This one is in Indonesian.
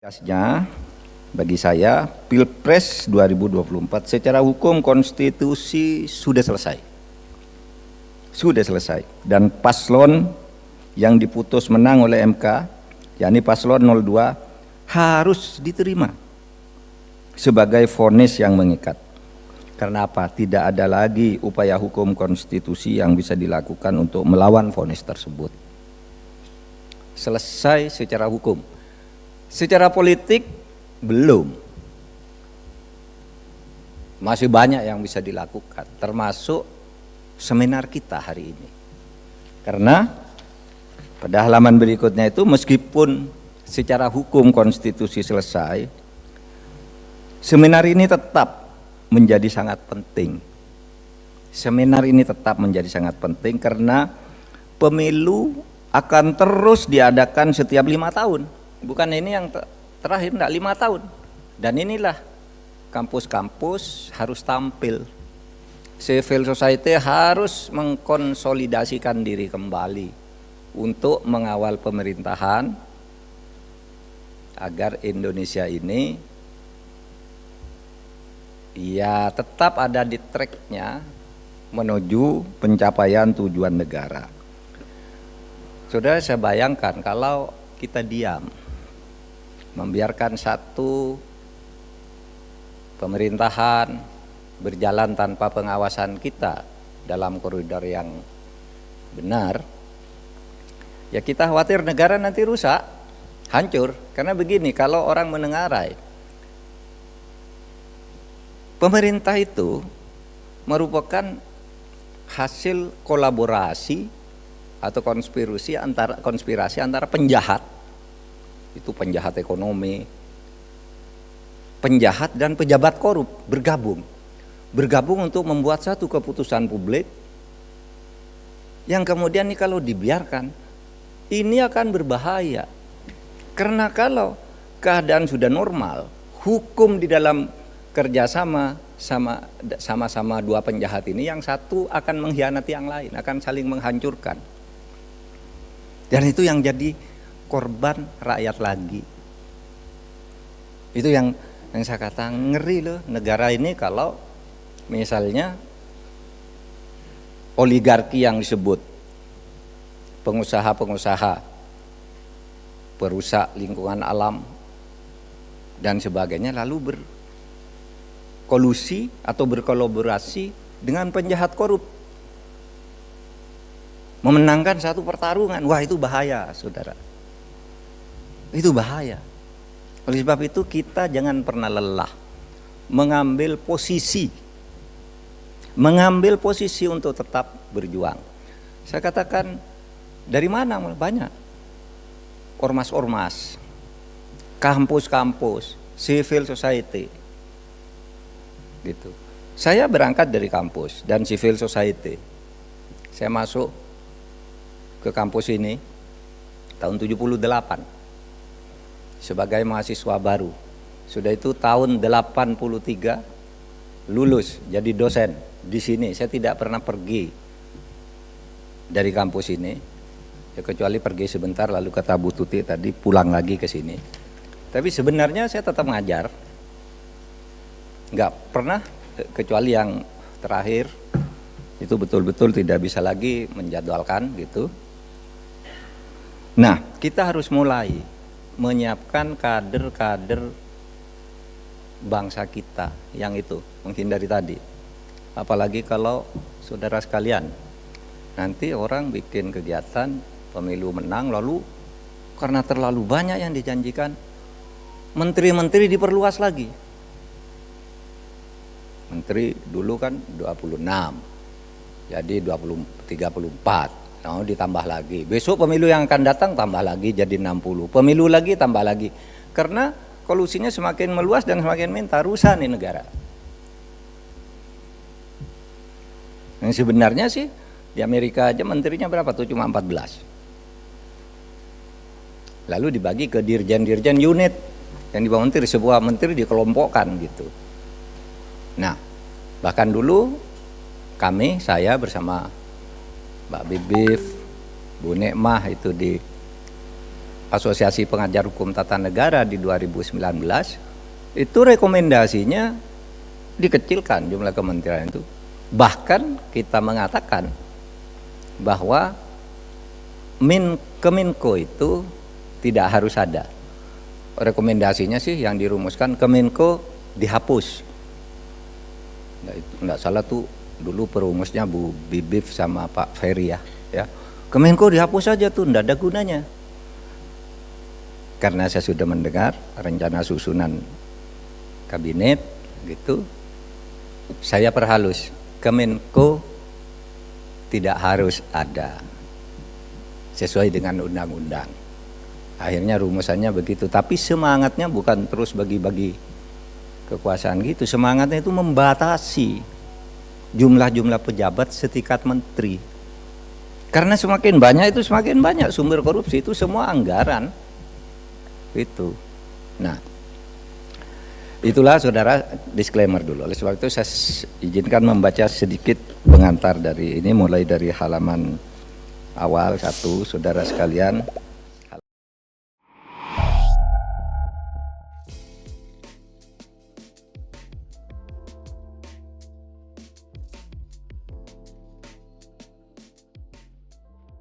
Tegasnya bagi saya Pilpres 2024 secara hukum konstitusi sudah selesai. Sudah selesai dan paslon yang diputus menang oleh MK yakni paslon 02 harus diterima sebagai vonis yang mengikat. Karena apa? Tidak ada lagi upaya hukum konstitusi yang bisa dilakukan untuk melawan vonis tersebut. Selesai secara hukum. Secara politik belum, masih banyak yang bisa dilakukan, termasuk seminar kita hari ini. Karena pada halaman berikutnya itu meskipun secara hukum konstitusi selesai, seminar ini tetap menjadi sangat penting. Seminar ini tetap menjadi sangat penting karena pemilu akan terus diadakan setiap 5 tahun. Bukan ini yang terakhir, enggak, 5 tahun. Dan inilah kampus-kampus harus tampil. Civil society harus mengkonsolidasikan diri kembali untuk mengawal pemerintahan agar Indonesia ini ya tetap ada di tracknya menuju pencapaian tujuan negara. Saudara, saya bayangkan kalau kita diam, membiarkan satu pemerintahan berjalan tanpa pengawasan kita dalam koridor yang benar, ya kita khawatir negara nanti rusak, hancur. Karena begini, kalau orang menengarai, pemerintah itu merupakan hasil kolaborasi atau konspirasi antara penjahat, itu penjahat ekonomi, penjahat dan pejabat korup bergabung untuk membuat satu keputusan publik yang kemudian ini kalau dibiarkan ini akan berbahaya. Karena kalau keadaan sudah normal, hukum di dalam kerjasama sama dua penjahat ini, yang satu akan mengkhianati yang lain, akan saling menghancurkan, dan itu yang jadi korban rakyat lagi. Itu yang saya kata ngeri loh negara ini kalau misalnya oligarki yang disebut pengusaha-pengusaha perusak lingkungan alam dan sebagainya lalu berkolusi atau berkolaborasi dengan penjahat korup memenangkan satu pertarungan. Wah, itu bahaya, saudara. Itu bahaya. Oleh sebab itu kita jangan pernah lelah mengambil posisi untuk tetap berjuang. Saya katakan dari mana? Banyak ormas-ormas, kampus-kampus, civil society gitu. Saya berangkat dari kampus dan civil society. Saya masuk ke kampus ini tahun 78 sebagai mahasiswa baru. Sudah itu tahun 83 lulus jadi dosen di sini. Saya tidak pernah pergi dari kampus ini, ya kecuali pergi sebentar lalu kata Bu Tuti tadi pulang lagi ke sini. Tapi sebenarnya saya tetap ngajar, nggak pernah, kecuali yang terakhir itu betul-betul tidak bisa lagi menjadwalkan gitu. Nah, kita harus mulai menyiapkan kader-kader bangsa kita yang itu menghindari tadi. Apalagi kalau saudara sekalian nanti orang bikin kegiatan pemilu menang lalu karena terlalu banyak yang dijanjikan menteri-menteri diperluas lagi. Menteri dulu kan 26 jadi 34, nah, ditambah lagi. Besok pemilu yang akan datang tambah lagi jadi 60. Pemilu lagi tambah lagi. Karena kolusinya semakin meluas dan semakin minta, rusak nih negara. Yang sebenarnya sih di Amerika aja menterinya berapa tuh? Cuma 14. Lalu dibagi ke dirjen-dirjen unit yang di bawah menteri, sebuah menteri dikelompokkan gitu. Nah, bahkan dulu saya bersama Mbak Bibif, Bu Nekmah itu di Asosiasi Pengajar Hukum Tata Negara di 2019, itu rekomendasinya dikecilkan jumlah kementerian itu. Bahkan kita mengatakan bahwa Kemenko itu tidak harus ada. Rekomendasinya sih yang dirumuskan Kemenko dihapus. Enggak salah tuh dulu perumusnya Bu Bibif sama Pak Ferry ya. Kemenko dihapus saja tuh, enggak ada gunanya. Karena saya sudah mendengar rencana susunan kabinet gitu, saya perhalus, Kemenko tidak harus ada sesuai dengan undang-undang. Akhirnya rumusannya begitu, tapi semangatnya bukan terus bagi-bagi kekuasaan gitu, semangatnya itu membatasi jumlah-jumlah pejabat setingkat menteri. Karena semakin banyak itu semakin banyak sumber korupsi, itu semua anggaran. Itu. Nah, itulah saudara disclaimer dulu. Oleh sebab itu saya izinkan membaca sedikit pengantar dari ini, mulai dari halaman awal 1, saudara sekalian.